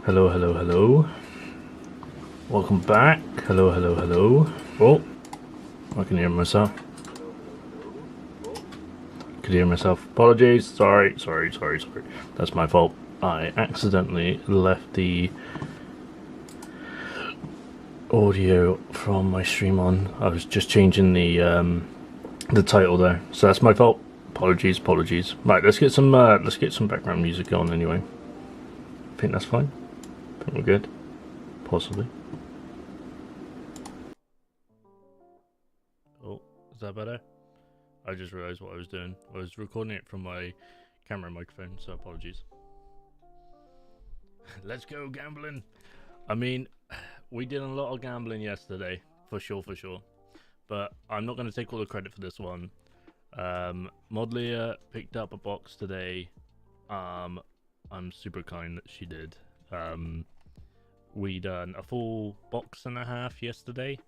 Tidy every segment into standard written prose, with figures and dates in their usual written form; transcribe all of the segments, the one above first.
Hello, hello, hello. Welcome back. Hello, hello, hello. Oh, I can hear myself. I can hear myself. Apologies. Sorry. That's my fault. I accidentally left the audio from my stream on. I was just changing the title there, so that's my fault. Apologies. Right, let's get some background music on anyway. I think that's fine. I think we're good. Possibly. Oh, is that better? I just realized what I was doing. I was recording it from my camera microphone, so apologies. Let's go gambling. I mean, we did a lot of gambling yesterday, for sure. But I'm not going to take all the credit for this one. Modlia picked up a box today. I'm super kind that she did. We done a full box and a half yesterday,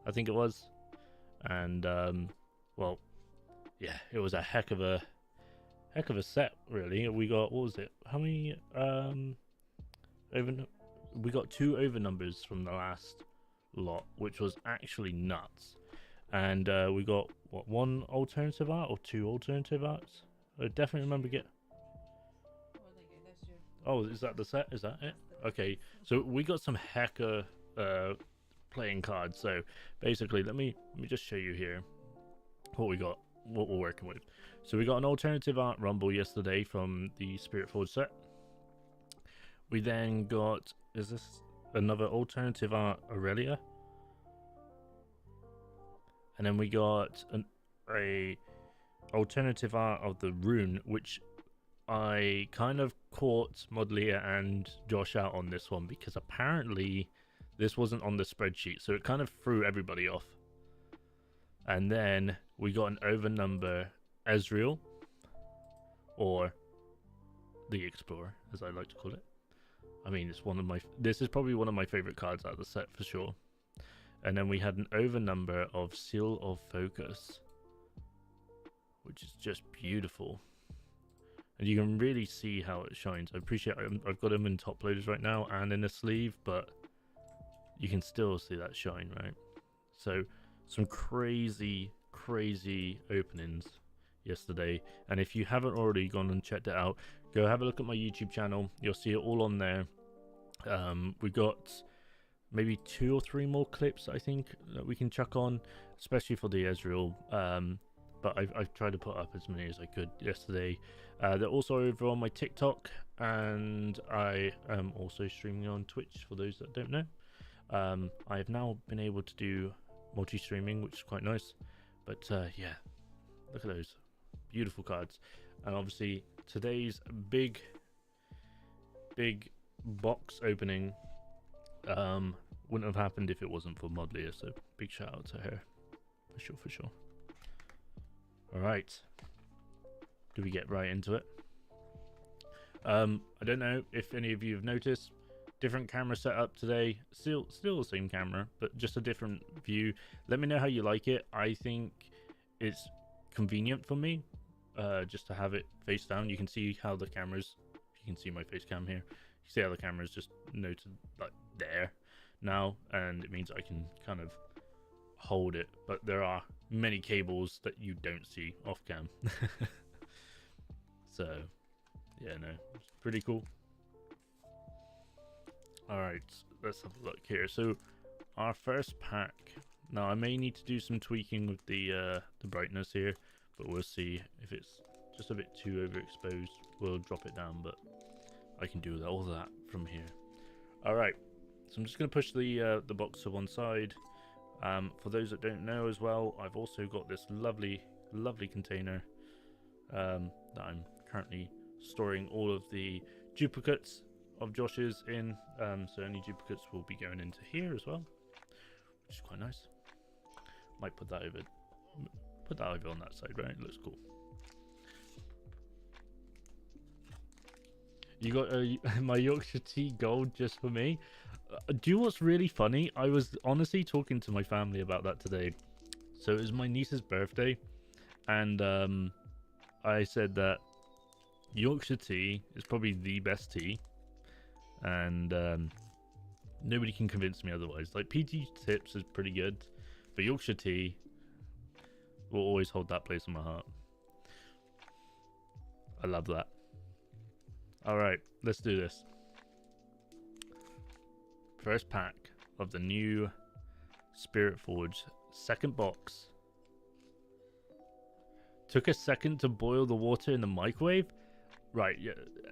I think it was, and well, yeah, it was a heck of a set, really. We got, what was it? How many we got 2 over numbers from the last lot, which was actually nuts. And we got what, 1 alternative art or 2 alternative arts? I definitely remember Oh, is that the set? Is that it? Okay, so we got some hacker playing cards. So basically, let me just show you here what we got, what we're working with. So we got an alternative art rumble yesterday from the Spiritforge set. We then got, is this another alternative art Aurelia? And then we got a alternative art of the rune, which I kind of caught Modlia and Josh out on this one because apparently this wasn't on the spreadsheet, so it kind of threw everybody off. And then we got an overnumber Ezreal, or the Explorer, as I like to call it. I mean, it's this is probably one of my favorite cards out of the set for sure. And then we had an overnumber of Seal of Focus, which is just beautiful. And you can really see how it shines. I appreciate I've got them in top loaders right now and in the sleeve, but you can still see that shine, right? So some crazy openings yesterday. And if you haven't already gone and checked it out, go have a look at my YouTube channel. You'll see it all on there. We got maybe 2 or 3 more clips, I think, that we can chuck on, especially for the Ezreal. But I've tried to put up as many as I could yesterday. They're also over on my TikTok, and I am also streaming on Twitch for those that don't know. I have now been able to do multi-streaming, which is quite nice. But yeah, look at those beautiful cards. And obviously today's big box opening wouldn't have happened if it wasn't for Modlia, so big shout out to her for sure. Alright, do we get right into it? I don't know if any of you have noticed, different camera setup today. Still the same camera, but just a different view. Let me know how you like it. I think it's convenient for me just to have it face down. You can see how the cameras, you can see my face cam here, you see how the camera is just noted like there now, and it means I can kind of hold it, but there are many cables that you don't see off cam. So yeah, no, it's pretty cool. Alright, let's have a look here. So our first pack, now I may need to do some tweaking with the brightness here, but we'll see. If it's just a bit too overexposed, we'll drop it down, but I can do all that from here. Alright, so I'm just going to push the box to one side. For those that don't know as well, I've also got this lovely container that I'm currently storing all of the duplicates of Josh's in. So any duplicates will be going into here as well, which is quite nice. Might put that over on that side, right? It looks cool. You got my Yorkshire tea gold just for me. Do you know what's really funny? I was honestly talking to my family about that today. So it was my niece's birthday, and I said that Yorkshire tea is probably the best tea. and nobody can convince me otherwise. Like, PT Tips is pretty good, but Yorkshire Tea will always hold that place in my heart. I love that. All right, let's do this. First pack of the new Spiritforge, second box. Took a second to boil the water in the microwave. Right,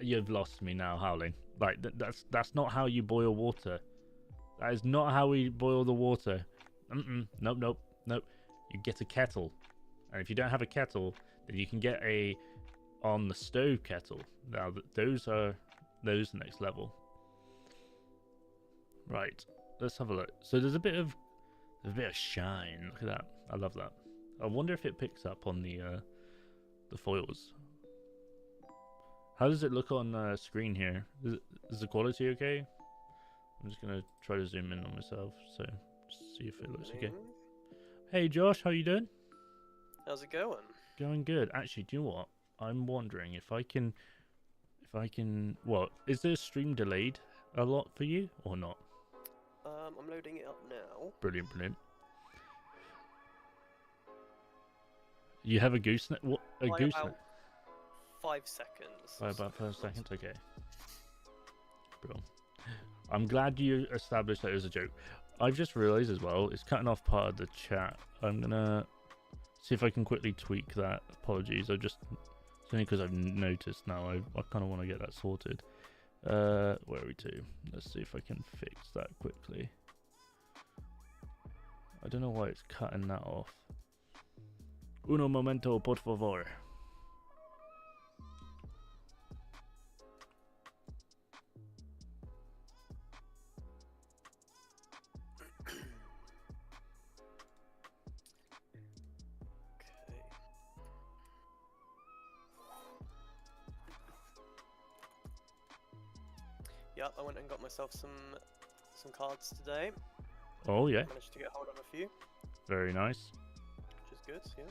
you've lost me now, Howling. Like, that's not how you boil water. That is not how we boil the water. Nope. You get a kettle, and if you don't have a kettle, then you can get a on the stove kettle. Now those next level. Right, let's have a look. So there's a bit of shine. Look at that. I love that. I wonder if it picks up on the foils. How does it look on screen here? Is the quality okay? I'm just gonna try to zoom in on myself, so just see if it looks okay. Hey Josh, how you doing? How's it going? Going good. Actually, do you know what? I'm wondering if I can. What is the stream delayed a lot for you or not? I'm loading it up now. Brilliant. You have a gooseneck? What? A gooseneck? 5 seconds. By about 5 seconds? Okay. Bro. I'm glad you established that it was a joke. I've just realised as well, it's cutting off part of the chat. I'm gonna see if I can quickly tweak that. Apologies, it's only because I've noticed now. I kind of want to get that sorted. Where are we to? Let's see if I can fix that quickly. I don't know why it's cutting that off. Uno momento, por favor. Yep, I went and got myself some cards today. Oh yeah. Managed to get hold of a few. Very nice. Which is good, yeah.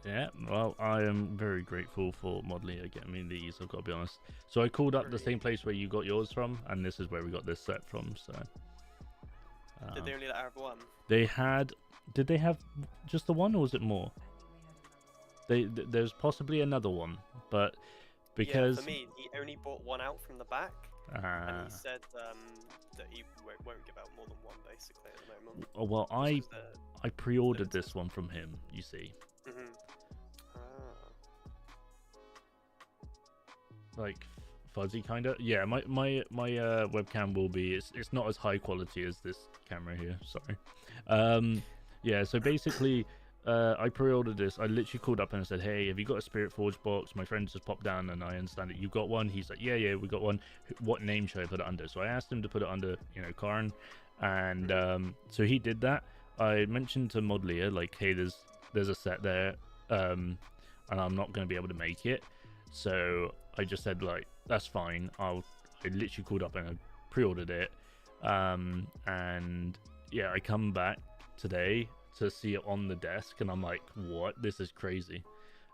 Yeah, well, I am very grateful for Modlia getting me these, I've got to be honest. So I called up the same place where you got yours from, and this is where we got this set from, so... Did they only let have one? They had... Did they have just the one, or was it more? There's possibly another one, but because... Yeah, for me, he only bought one out from the back, and he said that he won't give out more than one, basically, at the moment. Well, I pre-ordered this one from him, you see. Like fuzzy kind of. Yeah, my webcam will be. It's not as high quality as this camera here. Sorry. Yeah. So basically, I pre-ordered this. I literally called up and I said, "Hey, have you got a Spiritforge box? My friend just popped down, and I understand that you got one." He's like, "Yeah, we got one. What name should I put it under?" So I asked him to put it under, Karn, and so he did that. I mentioned to Modlia, like, hey, there's a set there, and I'm not going to be able to make it. So I just said, like, that's fine. I literally called up and I pre-ordered it. And yeah, I come back today to see it on the desk, and I'm like, what? This is crazy.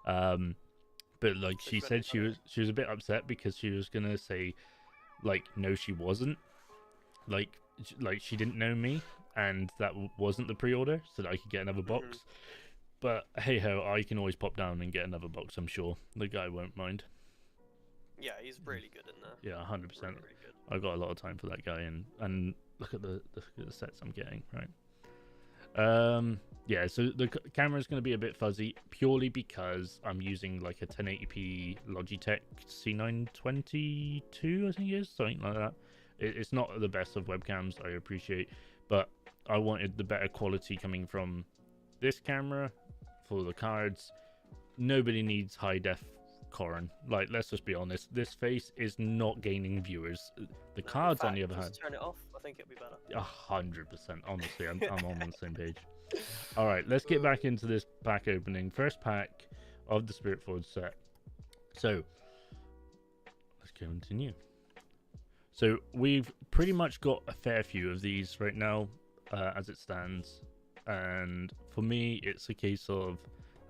But like, she said she was a bit upset because she was gonna say, like, no, she wasn't. Like she didn't know me, and that wasn't the pre-order, so that I could get another box. But hey ho, I can always pop down and get another box. I'm sure the guy won't mind. Yeah, he's really good in there. Yeah, 100%. Really good. I got a lot of time for that guy, and look at the sets I'm getting. Right. Yeah, so the camera is going to be a bit fuzzy purely because I'm using like a 1080p Logitech C922, I think it is, something like that. It's not the best of webcams, I appreciate, but I wanted the better quality coming from this camera for the cards. Nobody needs high def Corrin. Like, let's just be honest, this face is not gaining viewers. The cards, on the other hand, turn it off. I think it'll be better. 100%. Honestly, I'm on the same page. All right, let's get back into this pack opening. First pack of the Spiritforge set. So let's continue. So we've pretty much got a fair few of these right now, as it stands. And for me, it's a case of...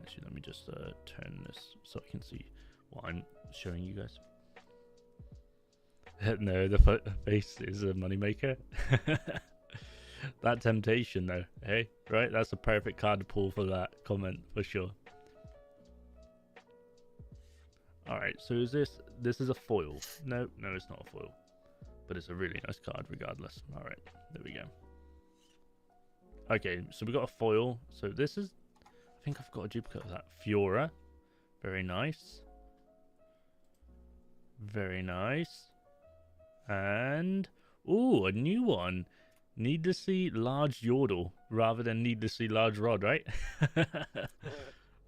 Actually, let me just turn this so I can see what I'm showing you guys. No, the face is a moneymaker. That temptation, though. Hey, right? That's a perfect card to pull for that comment, for sure. Alright, so is this is a foil? No, it's not a foil. But it's a really nice card regardless. Alright, there we go. Okay, so we got a foil. So this is, I think I've got a duplicate of that. Fiora. Very nice. Very nice. And, ooh, a new one. Need to see large Yordle rather than need to see large Rod, right?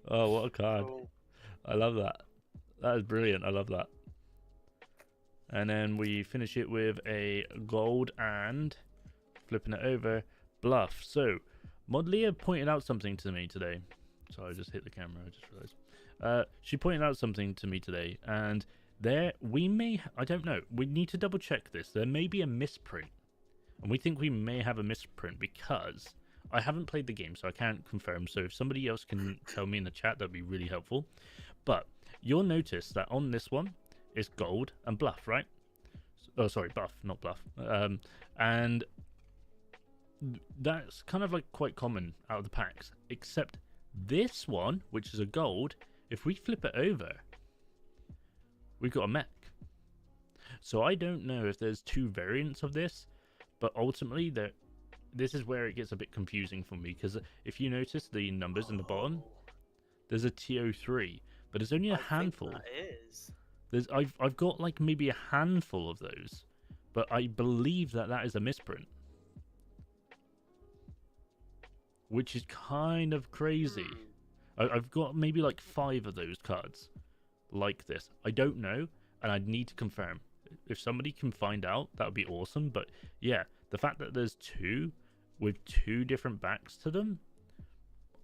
Oh, what a card. Cool. I love that. That is brilliant. I love that. And then we finish it with a gold and flipping it over, Bluff. So, Modlia pointed out something to me today. Sorry, I just hit the camera. I just realized. She pointed out something to me today, and there we may, I don't know, we need to double check this. There may be a misprint, and we think we may have a misprint because I haven't played the game, so I can't confirm. So if somebody else can tell me in the chat, that'd be really helpful. But you'll notice that on this one is gold and Bluff, right? Oh, sorry, buff, not Bluff. And that's kind of like quite common out of the packs, except this one, which is a gold, if we flip it over, we've got a mech. So I don't know if there's two variants of this, but ultimately this is where it gets a bit confusing for me, because if you notice the numbers in the bottom, there's a TO3, but there's only a handful. Think that is. I've got like maybe a handful of those, but I believe that is a misprint, which is kind of crazy. I've got maybe like 5 of those cards like this. I don't know, and I'd need to confirm. If somebody can find out, that would be awesome. But yeah, the fact that there's 2 with 2 different backs to them,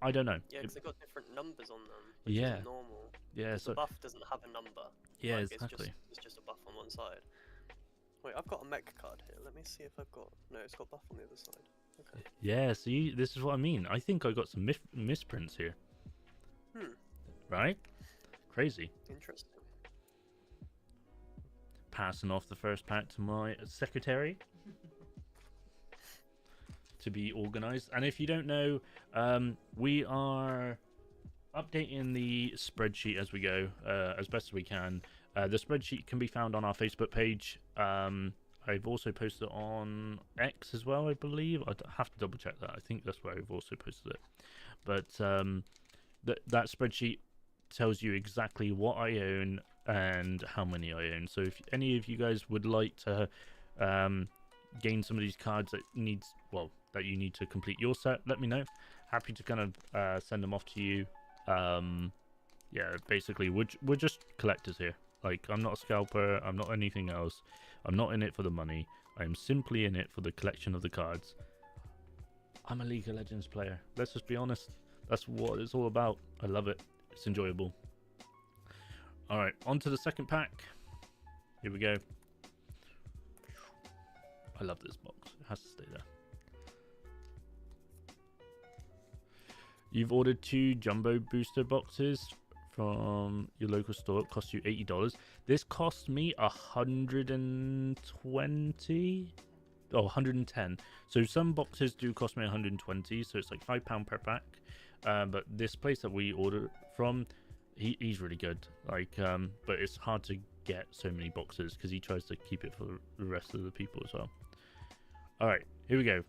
I don't know. Yeah, because they've got different numbers on them, which isn't normal. Yeah, so the buff doesn't have a number. Yeah, like, exactly. It's just a buff on one side. Wait, I've got a mech card here. Let me see if I've got... No, it's got buff on the other side. Okay. Yeah, see, this is what I mean. I think I got some misprints here. Right? Crazy. Interesting. Passing off the first pack to my secretary to be organized. And if you don't know, we are updating the spreadsheet as we go, as best as we can. The spreadsheet can be found on our Facebook page. I've also posted it on X as well, I believe. I have to double check that. I think that's where I've also posted it. But that spreadsheet tells you exactly what I own and how many I own. So if any of you guys would like to gain some of these cards that you need to complete your set, let me know. Happy to kind of send them off to you. Yeah, basically we're just collectors here. Like, I'm not a scalper, I'm not anything else. I'm not in it for the money. I'm simply in it for the collection of the cards. I'm a League of Legends player. Let's just be honest. That's what it's all about. I love it. It's enjoyable. Alright, on to the second pack. Here we go. I love this box. It has to stay there. You've ordered 2 jumbo booster boxes from your local store. It cost you $80. This cost me 120. Oh, 110. So some boxes do cost me 120, so it's like £5 per pack. But this place that we order from, he's really good. Like, but it's hard to get so many boxes because he tries to keep it for the rest of the people as well. All right, here we go.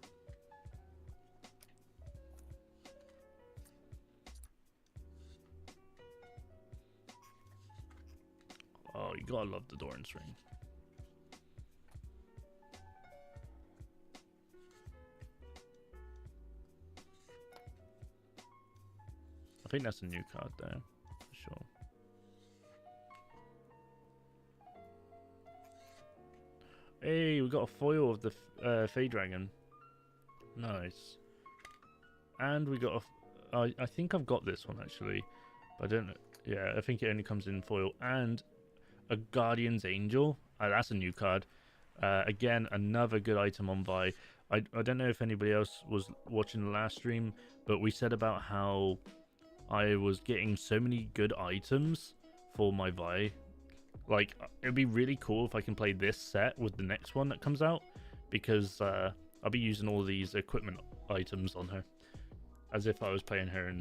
Oh, you gotta love the Doran's ring. I think that's a new card there, for sure. Hey, we got a foil of the Fey Dragon. Nice. And we got a... I think I've got this one, actually. But I don't know. Yeah, I think it only comes in foil. And a Guardian's Angel. That's a new card. Again, another good item on Vi. I don't know if anybody else was watching the last stream, but we said about how I was getting so many good items for my Vi Like, it'd be really cool if I can play this set with the next one that comes out, because I'll be using all these equipment items on her, as if I was playing her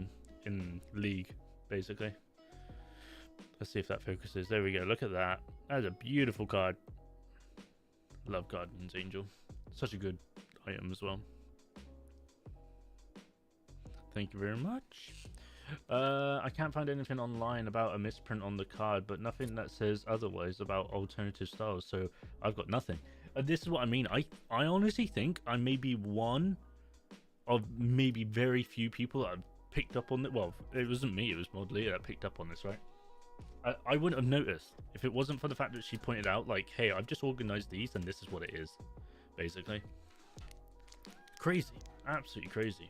in League, basically. Let's see if that focuses. There we go. Look at that. That's a beautiful card. Love Guardian's Angel. Such a good item as well. Thank you very much. I can't find anything online about a misprint on the card, but nothing that says otherwise about alternative styles, so I've got nothing. This is what I mean. I honestly think I may be one of maybe very few people that have picked up on it. Well, it wasn't me, it was Modlia that picked up on this, right? I wouldn't have noticed if it wasn't for the fact that she pointed out, like, hey, I've just organized these and this is what it is, basically. Crazy. Absolutely crazy.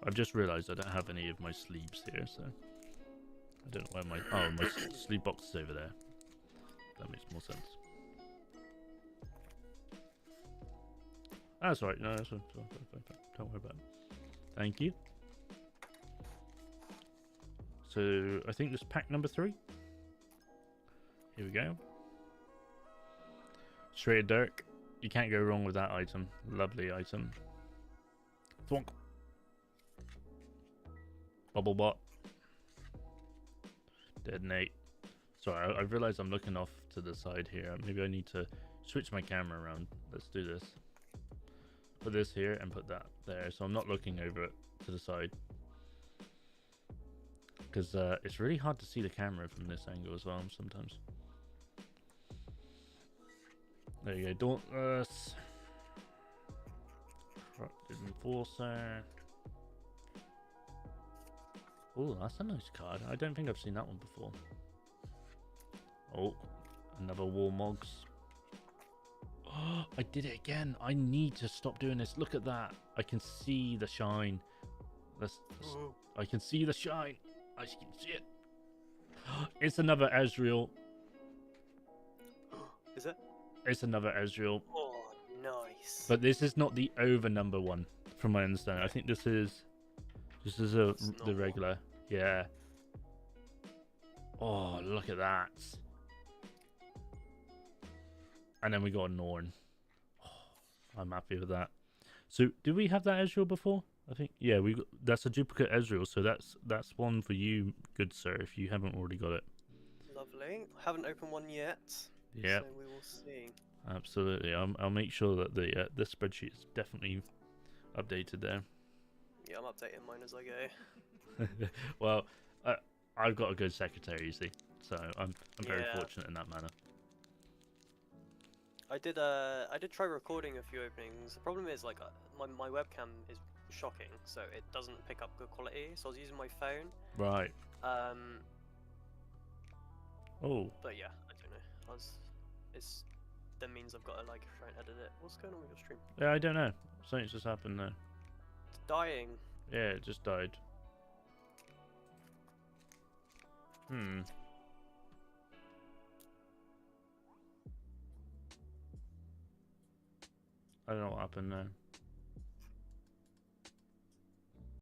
I've just realized I don't have any of my sleeves here, so I don't know where my sleeve box is over there. That makes more sense. That's right. No, that's fine. Don't worry about it. Thank you. So I think this is pack number 3. Here we go. Shredded Dirk. You can't go wrong with that item. Lovely item. Thwonk. Bubble Bot. Detonate. Sorry, I realize I'm looking off to the side here. Maybe I need to switch my camera around. Let's do this. Put this here and put that there, so I'm not looking over it to the side. Because it's really hard to see the camera from this angle as well sometimes. There you go. Dauntless. Corrupted Enforcer. Oh, that's a nice card. I don't think I've seen that one before. Oh, another Warmogs. Oh, I did it again. I need to stop doing this. Look at that. I can see the shine. I can see the shine. I can see it. It's another Ezreal. Is it? It's another Ezreal. Oh, nice. But this is not the over number one, from my understanding. I think this is the regular. Yeah. Oh, look at that. And then we got a Norn. Oh, I'm happy with that. So, did we have that Ezreal before? I think, yeah, that's a duplicate Ezreal, so that's one for you, good sir, if you haven't already got it. Lovely. Haven't opened one yet. Yeah. So we will see. Absolutely. I'll make sure that the spreadsheet is definitely updated there. Yeah, I'm updating mine as I go. Well, I've got a good secretary, you see, so I'm very fortunate in that manner. I did try recording a few openings. The problem is, like, my webcam is shocking, so it doesn't pick up good quality. So I was using my phone. Right. Oh. But yeah, I don't know. That means I've got to, like, try and edit it. What's going on with your stream? Yeah, I don't know. Something's just happened there. It's dying. Yeah, it just died. I don't know what happened there.